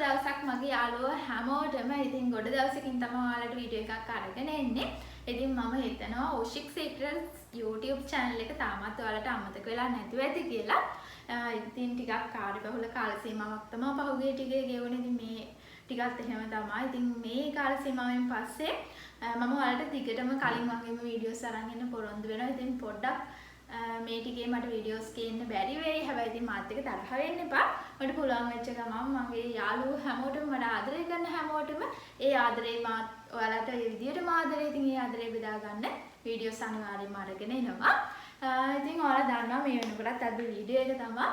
දවසක් මගේ යාළුවෝ හැමෝටම ඉතින් ගොඩ දවසකින් තමයි ඔයාලට වීඩියෝ එකක් අරගෙන එන්නේ. ඉතින් මම හිතනවා Oshik Secrets YouTube channel එක තාමත් ඔයාලට අමතක වෙලා නැතුව ඇති කියලා. ඉතින් ටිකක් කාර්යබහුල කාල සීමාවක් තමයි පහුගිය ටිකේ ගෙවුනේ. ඉතින් මේ ටිකත් එහෙම තමයි. ඉතින් මේ කාල සීමාවෙන් පස්සේ මම ඔයාලට දිගටම කලින් වගේම වීඩියෝස් අරන් එන්න පොරොන්දු වෙනවා. ඉතින් පොඩ්ඩක් මේ ටිකේ මට වීඩියෝස් ගේන්න බැරි වෙයි. හැබැයි ඉතින් මාත් එක්ක තරහ වෙන්න එපා. මට පුළුවන් වෙච්ච ගමන් මගේ යාළුවෝ හැමෝටම මට ආදරය කරන හැමෝටම ඒ ආදරේ මාත් ඔයාලට ඒ විදිහටම ආදරේ ඉතින් ඒ ආදරේ බෙදා ගන්න වීඩියෝස් අනිවාර්යයෙන්ම අරගෙන එනවා. ඉතින් ඔයාලා දන්නවා මේ වෙනකොටත් අද වීඩියෝ එක තමයි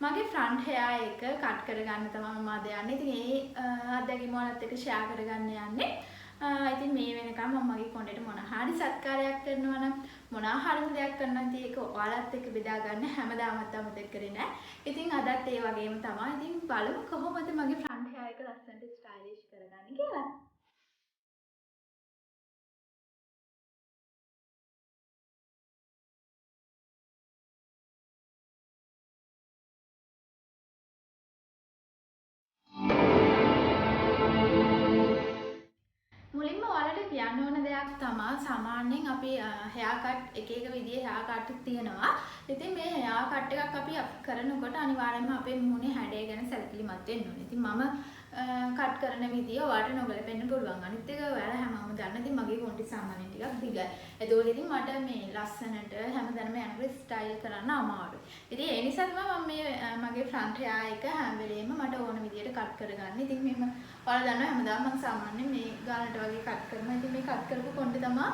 මගේ ෆ්‍රන්ට් හෙයාර් එක කට් කරගන්න තමයි මම අද යන්නේ. ඉතින් ඒ අත්දැකීම ඔයාලත් එක්ක ෂෙයා කරගන්න යන්නේ. ඉතින් මේ වෙනකම් මම මගේ කොණ්ඩේට මොන හරි සත්කාරයක් කරනවා නම් මොනවා හරිම දෙයක් කරනවා නම් ඒක ඔයාලත් එක්ක බෙදා ගන්න හැමදාමත් අමතක කරේ නෑ. ඉතින් අදත් ඒ වගේම තමයි. ඉතින් බලමු කොහොමද මගේ ෆ්‍රන්ට් හෙයාර් එක ලස්සනට ස්ටයිලිෂ් කරගන්නේ කියලා. මුලින්ම ඔයාලට කියන්න ඕන දෙයක් තමයි සාමාන්‍යයෙන් අපි හෙයාර් කට් එක විදිහේ හෙයාර් කට් තියෙනවා. ඉතින් මේ හෙයාර් කට් එකක් අපි කරනකොට අනිවාර්යයෙන්ම අපේ මුහුණේ හැඩය ගැන සැලකිලිමත් වෙන්න ඕනේ. ඉතින් මම කට් කරන විදිය ඔයාලට නොගැලපෙන්න පුළුවන්. අනිත් එක ඔයාලා හැමෝම දන්න ඉතින් මගේ කොණ්ඩේ සාමාන්‍යයෙන් ටිකක් දිගයි. ඒකෝල ඉතින් මට මේ ලස්සනට හැමදාම යනකොට ස්ටයිල් කරන්න අමාරුයි. ඉතින් ඒ නිසා තමයි මම මේ මගේ ෆ්‍රන්ට් හෙයාර් එක හැම වෙලේම මට ඕන විදියට කට් කරගන්න. ඉතින් මෙහෙම ඔයාලා දන්නවා හැමදාම මම සාමාන්‍යයෙන් මේ ගානට වගේ කට් කරනවා. ඉතින් මේ කට් කරපු කොණ්ඩේ තමයි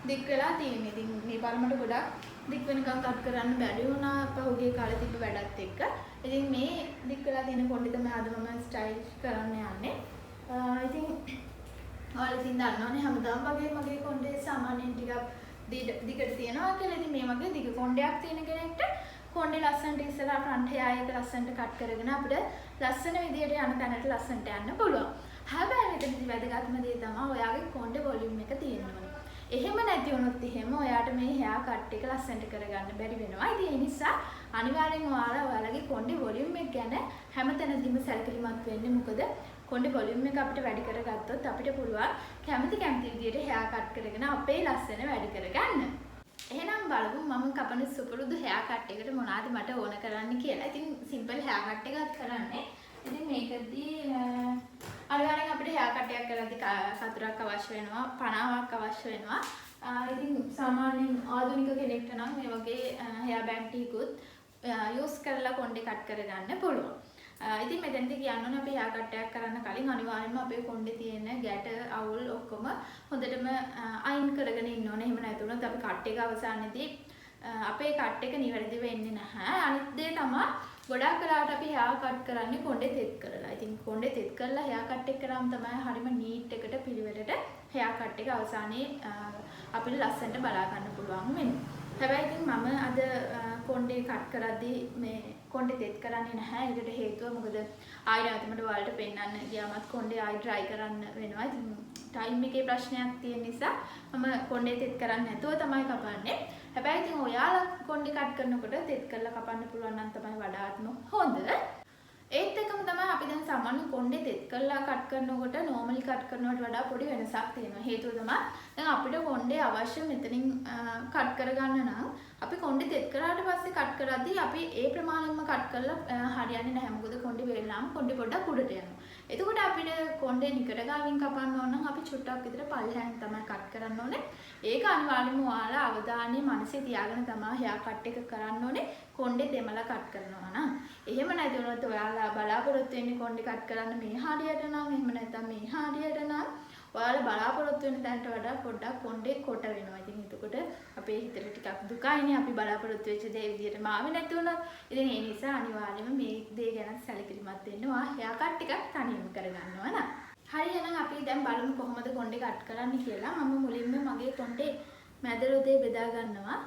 දික් වෙලා තියෙන්නේ. ඉතින් මේ බලමට ගොඩක් දික් වෙනකම් කට් කරන්න බැරි වුණා පහුගිය කාලේ තිබ්බ වැඩත් එක්ක. ඉතින් මේ දික් වෙලා තියෙන කොණ්ඩේ තමයි අද මම ස්ටයිල් කරන්න යන්නේ. ඉතින් ඔයාලා ඉතින් දන්නවනේ හැමදාම වගේ මගේ කොණ්ඩේ සාමාන්‍යයෙන් ටිකක් දිගට තියෙනවා කියලා. ඉතින් මේ වගේ දිග කොණ්ඩයක් තියෙන කෙනෙක්ට කොණ්ඩේ ලස්සනට ඉස්සලා ෆ්‍රන්ට් හෙයාර් එක ලස්සනට කට් කරගෙන අපිට ලස්සන විදියට යන තැනට ලස්සනට යන්න පුළුවන්. හැබැයි මෙතනදී වැදගත්ම දේ තමයි ඔයාගේ කොණ්ඩේ වොලියුම් එක තියෙන්න ඕනේ. එහෙම නැති වුණොත් එහෙම ඔයාට මේ හෙයාර් කට් එක ලස්සනට කරගන්න බැරි වෙනවා. ඉතින් ඒ නිසා අනිවාර්යෙන් ඔයාලගේ කොණ්ඩේ වොලියුම් එක ගැන හැමතැනදීම සැලකිලිමත් වෙන්න. මොකද කොණ්ඩේ වොලියුම් එක අපිට වැඩි කරගත්තොත් අපිට පුළුවන් කැමති විදියට හෙයාර් කට් කරගෙන අපේ ලස්සන වැඩි කරගන්න. එහෙනම් බලමු මම කපන සුපුරුදු හෙයාර් කට් එකට මොනවද මට ඕන කරන්න කියලා. ඉතින් සිම්පල් හෙයාර් කට් එකක් කරන්නේ. ඉතින් මේකදී අනිවාර්යෙන් අපිට හෙයාර් කට් එකක් කරද්දී කතරක් අවශ්‍ය වෙනවා, 50ක් අවශ්‍ය වෙනවා. ඉතින් සාමාන්‍යයෙන් ආධුනික කෙනෙක්ට නම් මේ වගේ හෙයාර් බෑන්ඩ් ටිකකුත් යූස් කරලා කොණ්ඩේ කට් කරගන්න පුළුවන්. ඉතින් මෙතනදී කියන්න ඕනේ අපි හෙයාර් කට් එකක් කරන්න කලින් අනිවාර්යෙන්ම අපේ කොණ්ඩේ තියෙන ගැට අවුල් ඔක්කොම හොඳටම අයින් කරගෙන ඉන්න ඕනේ. එහෙම නැතුනොත් අපි කට් එක අවසානයේදී අපේ කට් එක නිවැරදි වෙන්නේ නැහැ. අනිත් දේ තමයි ගොඩාක් වෙලාවට අපි හෙයාර් කට් කරන්නේ කොණ්ඩේ තෙත් කරලා. ඉතින් කොණ්ඩේ තෙත් කරලා හෙයාර් කට් එක කරාම තමයි හරිම නීට් එකට පිළිවෙලට හෙයාර් කට් එක අවසානයේ අපිට ලස්සනට බලා ගන්න පුළුවන් වෙන්නේ. හැබැයි ඉතින් මම අද කොණ්ඩේ කට් කරද්දී මේ කොණ්ඩේ තෙත් කරන්නේ නැහැ. ඒකට හේතුව මොකද ආයෙ නැවතමට ඔයාලට පෙන්නන්න ගියාමත් කොණ්ඩේ ආයෙ ඩ්‍රයි කරන්න වෙනවා. ඉතින් ටයිම් එකේ ප්‍රශ්නයක් තියෙන නිසා මම කොණ්ඩේ තෙත් කරන්නේ නැතුව තමයි කපන්නේ. හැබැයි ඉතින් ඔයාලා කොණ්ඩේ කට් කරනකොට තෙත් කරලා කපන්න පුළුවන් නම් තමයි වඩාත්ම හොඳ. ඒත් එකම තමයි අපි දැන් සාමාන්‍ය කොණ්ඩේ තෙත් කරලා කට් කරනකොට නෝමලි කට් කරනවට වඩා පොඩි වෙනසක් තියෙනවා. හේතුව තමයි දැන් අපිට කොණ්ඩේ අවශ්‍ය මෙතනින් කට් කරගන්න නම් අපි කොණ්ඩේ තෙත් කරාට පස්සේ කට් කරද්දී අපි ඒ ප්‍රමාණයෙන්ම කට් කරලා හරියන්නේ නැහැ. මොකද කොණ්ඩේ වේලලාම කොණ්ඩේ පොඩ්ඩක් උඩට යනවා. එතකොට අපිට කොණ්ඩේ නිකර ගාවින් කපන්න ඕන නම් අපි චුට්ටක් විතර පල්ලෙහාන් තමයි කට් කරන්න ඕනේ. ඒක අනිවාර්යයෙන්ම ඔයාලා අවධානය මනසේ තියාගෙන තමයි හෙයාර් කට් එක කරන්න ඕනේ. කොණ්ඩේ දෙමළ කට් කරනවා නම්. එහෙම නැති වුණොත් ඔයාලා බලාපොරොත්තු වෙන්නේ කොණ්ඩේ කට් කරන්න මේ හරියට නම් එහෙම නැත්නම් මේ හරියට නම් ඔයාලා බලාපොරොත්තු වෙන තැනට වඩා පොඩ්ඩක් කොණ්ඩේ කොට වෙනවා. ඉතින් එතකොට අපේ හිතට ටිකක් දුකයිනේ අපි බලාපොරොත්තු වෙච්ච දේ විදිහටම ආවේ නැති වුණා. ඉතින් ඒ නිසා අනිවාර්යයෙන්ම මේ දේ ගැන සැලකිලිමත් වෙන්න ඔයා හෙයාර් කට් ටිකක් තනියම කරගන්නවා නේද? හරි එහෙනම් අපි දැන් බලමු කොහොමද කොණ්ඩේ කට් කරන්නේ කියලා. මම මුලින්ම මගේ කොණ්ඩේ මැද රොදේ බෙදා ගන්නවා.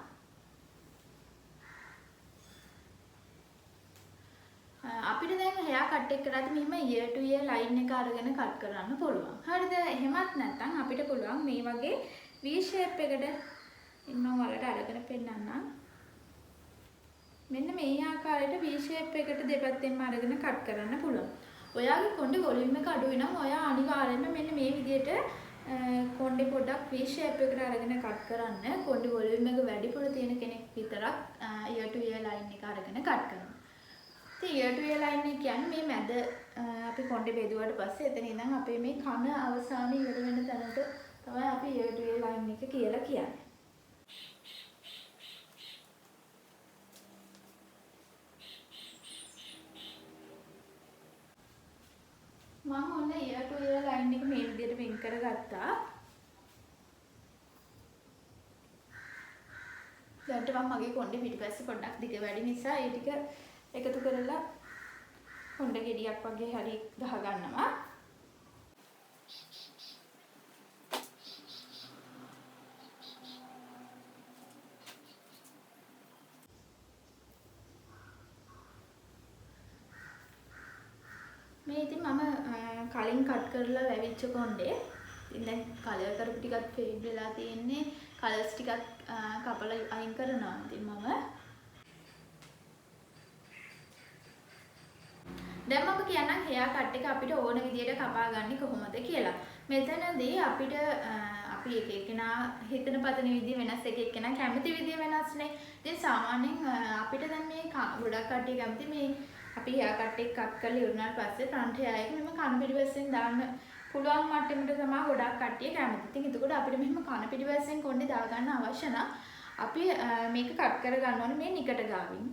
අපිට දැන් හෙයාර් කට් එක කරද්දී මෙහෙම ear to ear line එක අරගෙන කට් කරන්න පුළුවන්. හරිද? එහෙමත් නැත්නම් අපිට පුළුවන් මේ වගේ V shape එකට මම ඔයාලට අරගෙන පෙන්නන්නම්. මෙන්න මේ ආකාරයට V shape එකට දෙපැත්තෙන්ම අරගෙන කට් කරන්න පුළුවන්. ඔයාගේ කොණ්ඩේ වොලියුම් එක අඩු වෙනවා. ඔයා අනිවාර්යයෙන්ම මෙන්න මේ විදිහට කොණ්ඩේ පොඩ්ඩක් V shape එකකට අරගෙන කට් කරන්න. කොණ්ඩේ වොලියුම් එක වැඩිපුර තියෙන කෙනෙක් විතරක් ear to ear line එක අරගෙන කට් කරනවා. ඉතින් ear to ear line එක කියන්නේ මේ මැද අපි කොණ්ඩේ බෙදුවාට පස්සේ එතන ඉඳන් අපේ මේ කන අවසානයේ ඉවර වෙන තැනට තමයි අපි ear to ear line එක කියලා කියන්නේ. මම ඔන්න ear to ear line එක මේ විදිහට වෙන් කරගත්තා. දැන් මම මගේ කොණ්ඩේ පිටිපස්ස පොඩ්ඩක් දිග වැඩි නිසා ඒ ටික එකතු කරලා කොණ්ඩේ ගෙඩියක් වගේ හරි ගහ ගන්නවා. මේ ඉතින් මම කලින් කට් කරලා වැවිච්ච කොණ්ඩේ. ඉතින් දැන් කලර් කරපු ටිකත් ෆේඩ් වෙලා තියෙන්නේ. කලර්ස් ටිකත් කපලා අයින් කරනවා. ඉතින් මම දැන් මම කියන්නම් හෙයා කට් එක අපිට ඕන විදියට කපා ගන්න කොහොමද කියලා. මෙතනදී අපිට අපි එක එකනා හිතන පතන විදිය වෙනස්, එක එකනා කැමති විදිය වෙනස්නේ. ඉතින් සාමාන්‍යයෙන් අපිට දැන් මේ ගොඩක් කට්ටිය කැමති මේ අපි හෙයා කට් එක කට් කරලා ඉවරනාට පස්සේ ෆ්‍රන්ට් හෙයා එක මෙහෙම කන පිටිපස්සෙන් දාන්න පුළුවන් මට්ටමට තමයි ගොඩක් කට්ටිය කැමති. ඉතින් එතකොට අපිට මෙහෙම කන පිටිපස්සෙන් කොණ්ඩේ දා ගන්න අවශ්‍ය නම් අපි මේක කට් කර ගන්න ඕනේ මේ නිකට ගාවින්.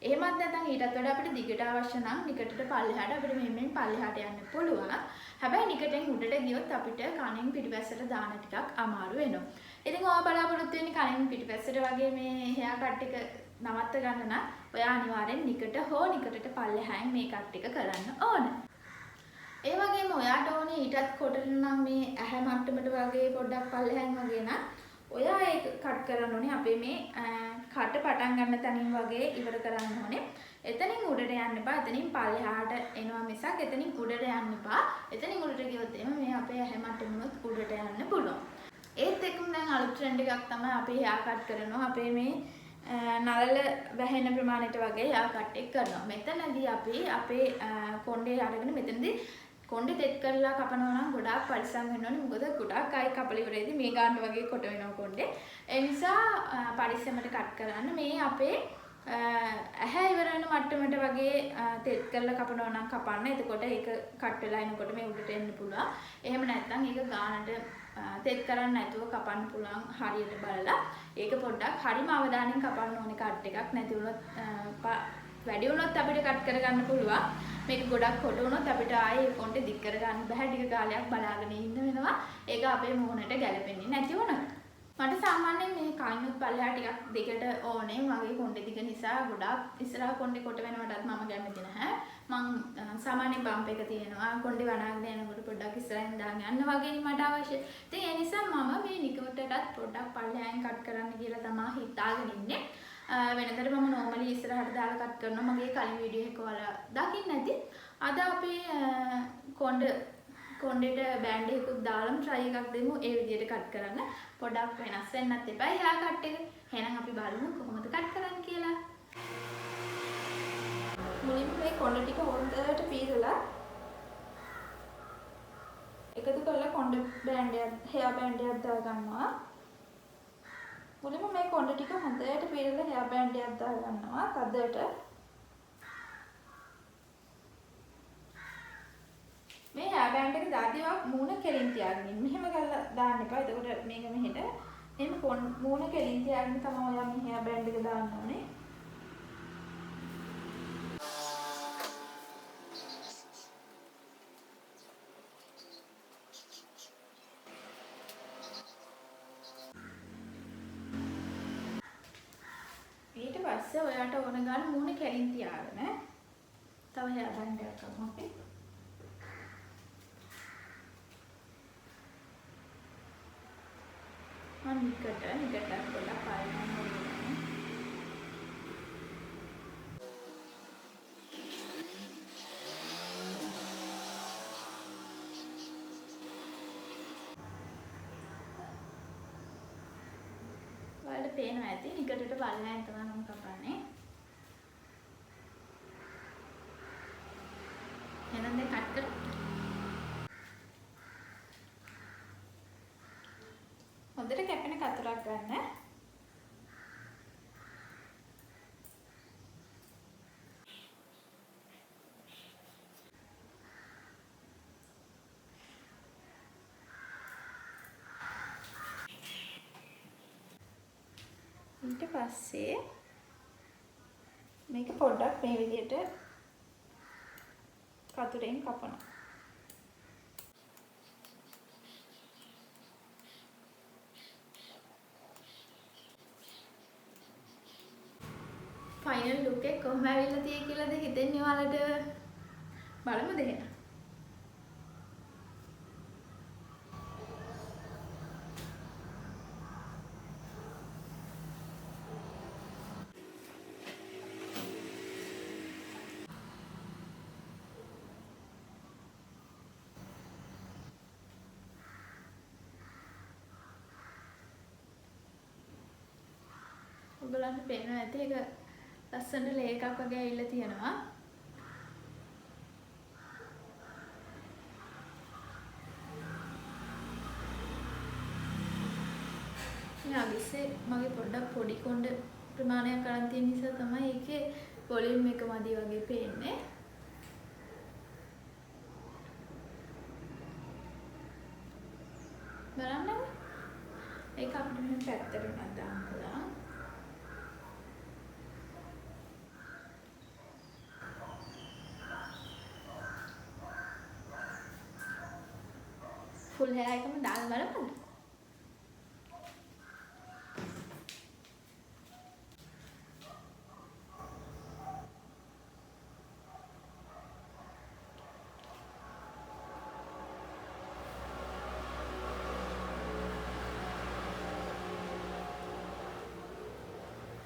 එහෙමත් නැත්නම් ඊටත් වඩා අපිට දිගට අවශ්‍ය නම් නිකටට පල්ලෙහාට අපිට මෙහෙම පල්ලෙහාට යන්න පුළුවන්. හැබැයි නිකටෙන් උඩට ගියොත් අපිට කනෙන් පිටිපැස්සට දාන ටිකක් අමාරු වෙනවා. ඉතින් ඔයා බලාපොරොත්තු වෙන්නේ කනෙන් පිටිපැස්සට වගේ මේ හෙයා කට් එක නවත්ත ගන්න නම් ඔයා අනිවාර්යෙන් නිකට හෝ නිකටට පල්ලෙහායෙන් මේ කට් එක කරන්න ඕන. ඒ වගේම ඔයාට ඕනේ ඊටත් කොටන නම් මේ ඇහැ මට්ටමට වගේ පොඩ්ඩක් පල්ලෙහායෙන් වගේ නම් ඔයා ඒක කට් කරන්න ඕනේ අපේ මේ කට පටන් ගන්න තැනින් වගේ ඉවර කරන්න ඕනේ. එතනින් උඩට යන්න එපා. එතනින් පල්ලෙහාට එනවා මිසක් එතනින් උඩට යන්න එපා. එතනින් උඩට ගියොත් එimhe මේ අපේ ඇහැ මට්ටමුණුත් උඩට යන්න පුළුවන්. ඒත් එක්කම දැන් අලුත් ට්‍රෙන්ඩ් එකක් තමයි අපි හෙයා කට් කරනවා. අපේ මේ නළල වැහෙන ප්‍රමාණයට වගේ හෙයා කට් එක කරනවා. මෙතනදී අපි අපේ කොණ්ඩේ අරගෙන මෙතනදී කොණ්ඩේ තෙත් කරලා කපනවා නම් ගොඩාක් පරිස්සම් වෙන්න ඕනේ. මොකද ගොඩාක් ආයි කපල ඉවරේදී මේ ගන්න වගේ කොට වෙනවා කොණ්ඩේ. ඒ නිසා පරිස්සමට කට් කරන්න. මේ අපේ ඇහැ ඉවර වෙන මට්ටමට වගේ තෙත් කරලා කපනවා නම් කපන්න. එතකොට ඒක කට් වෙලා එනකොට මේ උඩට එන්න පුළුවන්. එහෙම නැත්නම් ඒක ගානට තෙත් කරන්නේ නැතුව කපන්න පුළුවන් හරියට බලලා. ඒක පොඩ්ඩක් හරිම අවධානයෙන් කපන්න ඕනේ කට් එකක්. නැති වුණොත් වැඩි වුණොත් අපිට කට් කරගන්න පුළුවන්. මේක ගොඩක් කොට වුණොත් අපිට ආයේ කොණ්ඩේ දික් කරගන්න බෑ. ටික කාලයක් බලාගෙන ඉන්න වෙනවා. ඒක අපේ මුහුණට ගැලපෙන්නේ නැති වුණොත්. මට සාමාන්‍යයෙන් මේ කයින්ුත් පල්ලෙහා ටිකක් දෙකට ඕනේ. මගේ කොණ්ඩේ දිග නිසා ගොඩාක් ඉස්සරහා කොණ්ඩේ කොට වෙනවටත් මම කැමති නැහැ. මං සාමාන්‍යයෙන් බම්ප් එක තියෙනවා. කොණ්ඩේ වනාගෙන යනකොට පොඩ්ඩක් ඉස්සරහින් දාන්න යන්න වගේ මට අවශ්‍ය. ඉතින් ඒ නිසා මම මේ නිකවටටත් පොඩ්ඩක් පල්ලෙහාෙන් කට් කරන්න කියලා තමයි හිතාගෙන ඉන්නේ. වෙනදට මම normally ඉස්සරහට දාලා කට් කරනවා. මගේ කලින් වීඩියෝ එක ඔයාලා දකින්න ඇති. අද අපි කොණ්ඩේට බෑන්ඩ් එකකුත් දාලා try එකක් දෙමු. ඒ විදිහට කට් කරන්න. පොඩ්ඩක් වෙනස් වෙන්නත් එපා හෙයා කට් එක. එහෙනම් අපි බලමු කොහොමද කට් කරන්න කියලා. මුලින්ම මේ කොණ්ඩේ ටික හොඳට පීරලා එකතු කරලා කොණ්ඩේ බෑන්ඩ් එක හෙයා බෑන්ඩ් එකක් දා ගන්නවා. මුලින්ම මේ කොණ්ඩේ ටික හොඳට පීරලා හෙයා බෑන්ඩ් එකක් දා ගන්නවා තදට. මේ හෙයා බෑන්ඩ් එක දාදී මූණ කෙලින් තියාගෙන ඉන්න. මෙහෙම කරලා දාන්න එපා. එතකොට මේක මෙහෙට එහෙම මූණ කෙලින් තියාගෙන තමයි ඔයා මේ හෙයා බෑන්ඩ් එක දාන්න ඕනේ. ඊට පස්සේ ඔයාට ඕන ගන්න මූණ කෙලින් තියාගෙන තව හෙයා බෑන්ඩ් එකක් කරමු අපි. නිකටක් පොඩ්ඩක් පාලනය කරන්න. ඔයාලට පේනවා ඇති නිකටට පාලනයෙන් තමයි මම කපන්නේ. එහෙනම් දැන් කට් 4ක් ගන්න. ඊට පස්සේ මේක පොඩ්ඩක් මේ විදිහට කතුරෙන් කපනවා. ෆයිනල් ලුක් එක කොහොම ඇවිල්ලා තියෙයි කියලාද හිතෙන්නේ ඔයාලට? බලමුද එහෙනම්? ඔයගලන්ට පේනවා ඇති ඒක ලස්සනට ලේ එකක් වගේ ඇවිල්ලා තියෙනවා. මේ අගිස්සේ මගේ පොඩ්ඩක් පොඩි කොණ්ඩ ප්‍රමාණයක් අරන් තියෙන නිසා තමයි ඒකේ වොලියුම් එක මදි වගේ පේන්නේ. බලන්න ඒක අපිට මෙහෙම පැත්තට උනත් දාන්න පුළුවන්. ෆුල් හෙයර් එකම දාලා බලන්න.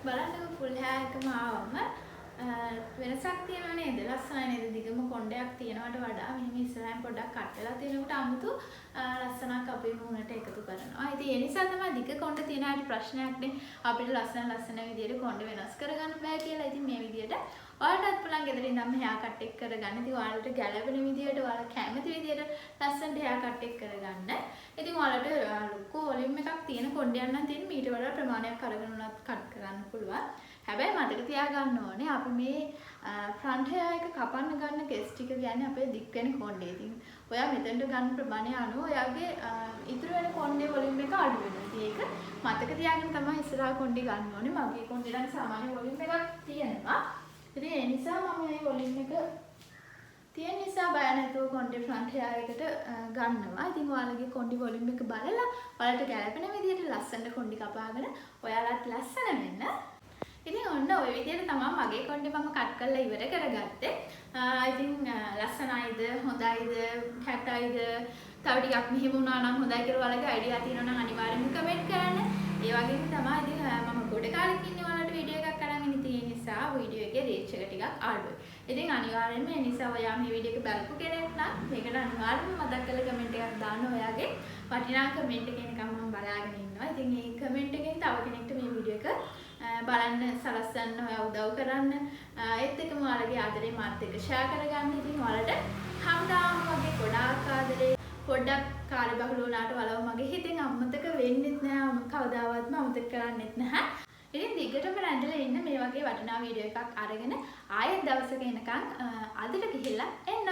බලන්නකො ෆුල් හෙයර් එකම ආවම වෙනසක් තියෙනව නේද? ලස්සනයි නේද? දිගම කොණ්ඩයක් තියෙනවට වඩා මෙහෙම ඉස්සරහින් පොඩ්ඩක් කට් වෙලා තියෙනකොට 아무තු ලස්සනක් අපේ මුහුණට එකතු කරනවා. ඉතින් ඒ නිසා තමයි දිග කොණ්ඩ තියෙන හැටි ප්‍රශ්නයක් නේ. අපිට ලස්සන විදියට කොණ්ඩ වෙනස් කරගන්න බෑ කියලා. ඉතින් මේ විදියට ඔයාලටත් පුළුවන් ගෙදර ඉඳන්ම හෙයර් කට් එක කරගන්න. ඉතින් ඔයාලට ගැළපෙන විදියට ඔයාලා කැමති විදියට ලස්සනට හෙයර් කට් එක කරගන්න. ඉතින් ඔයාලට ලොකු වොලියුම් එකක් තියෙන කොණ්ඩයක් නම් තියෙන මීට වඩා ප්‍රමාණයක් අරගෙන උනත් කට් කරන්න පුළුවන්. හැබැයි මතක තියාගන්න ඕනේ අපි මේ ෆ්‍රන්ට් හෙයර් එක කපන්න ගන්න කෙස් ටික කියන්නේ අපේ දික් වෙන කොණ්ඩේ. ඉතින් ඔයා මෙතනට ගන්න ප්‍රමාණය අනුව ඔයාගේ ඉතුරු වෙන කොණ්ඩේ වොලියුම් එක අඩු වෙනවා. ඉතින් ඒක මතක තියාගෙන තමයි ඉස්සරහා කොණ්ඩේ ගන්න ඕනේ. මගේ කොණ්ඩේ නම් සාමාන්‍ය වොලියුම් එකක් තියෙනවා. ඉතින් ඒ නිසා මම මේ වොලියුම් එක තියෙන නිසා බය නැතුව කොණ්ඩේ ෆ්‍රන්ට් හෙයර් එකට ගන්නවා. ඉතින් ඔයාලගේ කොණ්ඩේ වොලියුම් එක බලලා ඔයාලට ගැළපෙන විදිහට ලස්සනට කොණ්ඩේ කපාගෙන ඔයාලත් ලස්සන වෙන්න. ඉතින් ඔන්න ඔය විදිහට තමයි මගේ කොණ්ඩේ මම කට් කරලා ඉවර කරගත්තේ. ඉතින් ලස්සනයිද හොඳයිද කැටයිද තව ටිකක් මෙහෙම වුණා නම් හොඳයි කියලා ඔයාලගේ අයිඩියා තියෙනවා නම් අනිවාර්යෙන්ම කමෙන්ට් කරන්න. ඒ වගේම තමයි ඉතින් මම ගොඩ කාලෙක ඉන්නේ ඔයාලට වීඩියෝ එකක් අරගෙන ඉතින් ඒ නිසා වීඩියෝ එකේ රීච් එක ටිකක් අඩුයි. ඉතින් අනිවාර්යෙන්ම ඒ නිසා ඔයා මේ වීඩියෝ එක බලපු කෙනෙක් නම් මේකට අනිවාර්යෙන්ම මතක් කරලා කමෙන්ට් එකක් දාන්න. ඔයාගේ වටිනා කමෙන්ට් එක එනකම් මම බලාගෙන ඉන්නවා. ඉතින් මේ කමෙන්ට් එකෙන් තව කෙනෙක්ට මේ වීඩියෝ එක බලන්න සලස්සන්න ඔයා උදව් කරන්න. ඒත් එක්කම ඔයාලගේ ආදරේ මාත් එක්ක ෂෙයා කරගන්න. ඉතින් ඔයාලට හැමදාම වගේ ගොඩාක් ආදරේ පොඩ්ඩක් කාර්යබහුල වුණාට වලව මගේ හිතෙන් අමතක වෙන්නෙත් නෑ. කවදාවත්ම අමතක කරන්නෙත් නැහැ. ඉතින් දිගටම රැඳලා ඉන්න මේ වගේ වටිනා වීඩියෝ එකක් අරගෙන ආයෙත් දවසක එනකන් අදට ගිහිල්ලා එන්න.